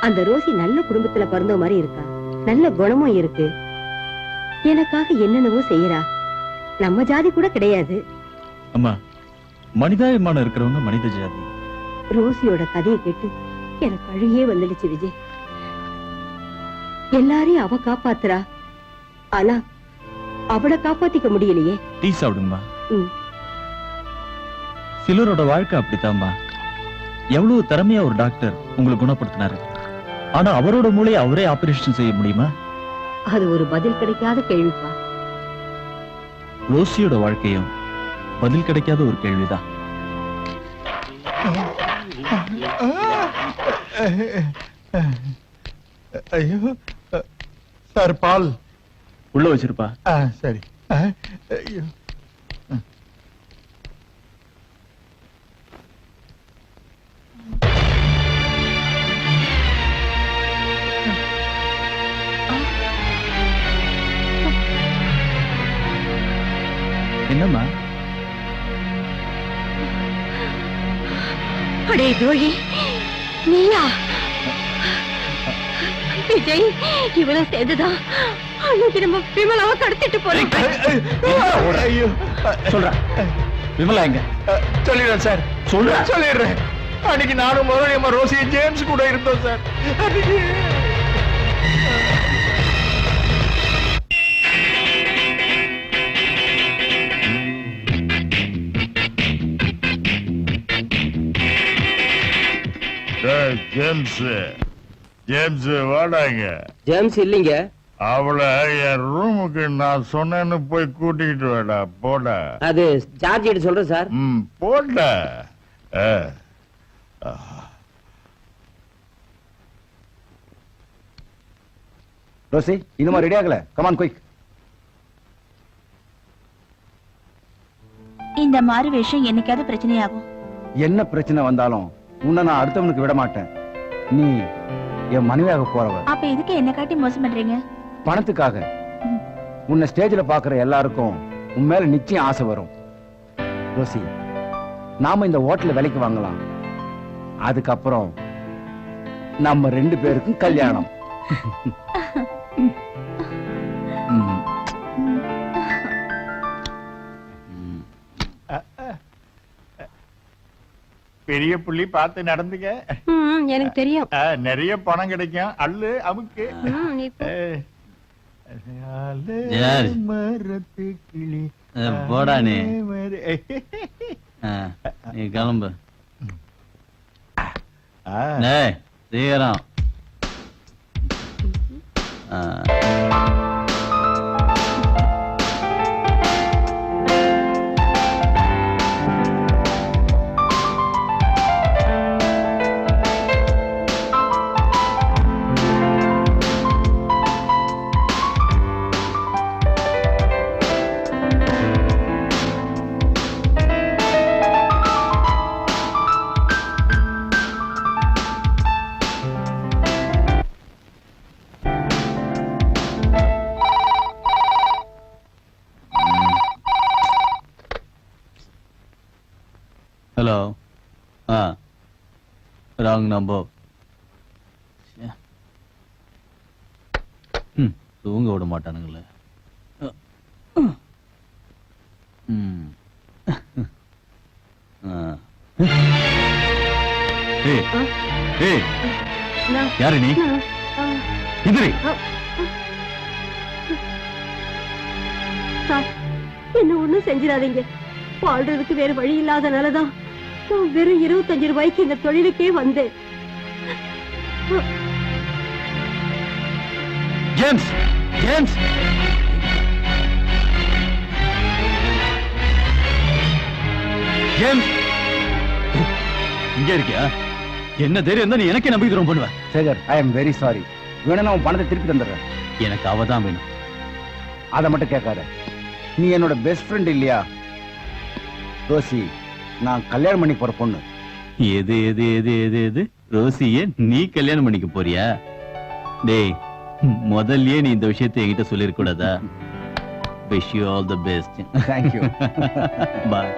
அந்த ரோசி நல்ல குடும்பத்துல பிறந்த மாதிரி இருக்கா, நல்ல குணமும் இருக்கு. எனக்காக என்னென்னவோ செய்யறா. நம்ம ஜாதி கூட கிடையாது. அம்மா, மனிதாபிமானம் இருக்கிறவங்க மனித ஜாதி. ரோசியோட கதையை கேட்டு எனக்கு அழுகியே வந்துடுச்சு விஜய். எல்லாரையும் அவ காப்பாத்துறா, ஆனா அவளை காப்பாத்திக்க முடியலையே. டீ சாப்பிடுங்கம்மா. சிலரோட வாழ்க்கை அப்படித்தாம்மா. எவ்வளவு திறமையா ஒரு டாக்டர் உங்களை குணப்படுத்தினாரு, ஆனா அவரோட மூளையை அவரே ஆபரேஷன் செய்ய முடியுமா? அது ஒரு பதில் கிடைக்காத கேள்விப்பா. ரோசியோட வாழ்க்கையும் பதில் கிடைக்காத ஒரு கேள்விதான். ஐயோ சார், பால் உள்ள வச்சிருப்பா. சரி. ஐயோ, என்னம்மா? அடே துரோகி, நீயா? விஜய், இவ்வளவு சேர்ந்துதான் அன்னைக்கு நம்ம விமலாவை கடத்திட்டு போறேன். ஐயோ, சொல்ற விமலா எங்க? சொல்லிடுறேன் சார், சொல்லிடுறேன். அன்னைக்கு நானும் முதல்ல ரோசி ஜேம்ஸ் கூட இருந்தோம் சார். அன்னைக்கு ஜேம்ஸ் வாடாங்க. ஜேம்ஸ் இல்லைங்க. அவளை என் ரூமுக்கு நான் சொன்னேன்னு போய் கூட்டிக்கிட்டு வாடா. போட. அது ஜார்ஜ் எடுத்து சொல்றேன் சார். போட. ரோசி, இன்னுமா ரெடி ஆகல? Come on quick. இந்த மாறு விஷயம் என்னைக்காவது பிரச்சனையாகும். என்ன பிரச்சனை வந்தாலும் உன்னை நான் அடுத்தவனுக்கு விட மாட்டேன். நீ என் மனைவியாக போறவ. அப்ப எதுக்கு என்ன காட்டி மோசம் பண்றீங்க? பணத்துக்காக. உன்னை ஸ்டேஜ்ல பாக்குற எல்லாருக்கும் உன் மேல நிச்சயம் ஆசை வரும். ரோசி, நாம இந்த ஹோட்டல்ல விலைக்கு வாங்கலாம். அதுக்கப்புறம் நம்ம 2 பேருக்கும் கல்யாணம். பெரிய புள்ளி பார்த்து நடந்துங்க. எனக்கு தெரியும். நிறைய பணம் கிடைக்கும். அல்லு அமுக்கு. மரத்து கிளி போடா நீ கிளம்பு. சீக்கிரம். ஹலோ. Wrong number. தூங்க விட மாட்டானுங்களே. யாரு நீ? எதிரி. என்ன ஒண்ணும் செஞ்சிடாதீங்க. வாழ்றதுக்கு வேற வழி இல்லாதனாலதான் நான் வெறும் 25 ரூபாய்க்கு இந்த தொழிலுக்கே வந்தேன். ஜேம்ஸ், ஜேம்ஸ், ஜேம்ஸ், இங்க இருக்கியா? என்ன தைரியம் தான் நீ எனக்கே நம்பி துரோகம் பண்ணுவ? Sekar, I am very sorry. வேணும்னா உன் பணத்தை திருப்பி தந்துடுறேன். எனக்கு அவதான் வேணும். அதை மட்டும் கேட்காத. நீ என்னோட பெஸ்ட் ஃப்ரெண்ட் இல்லையா? ரோசி, நான் கல்யாணம் பண்ணி போற பொண்ணு. எது எது எது எது எது ரோசியே நீ கல்யாணம் பண்ணிக்க போறியா? டேய், முதல்லயே நீ இந்த விஷயத்தை என்கிட்ட சொல்லிருக்க கூடாதா? Wish you all the best. Thank you. Bye.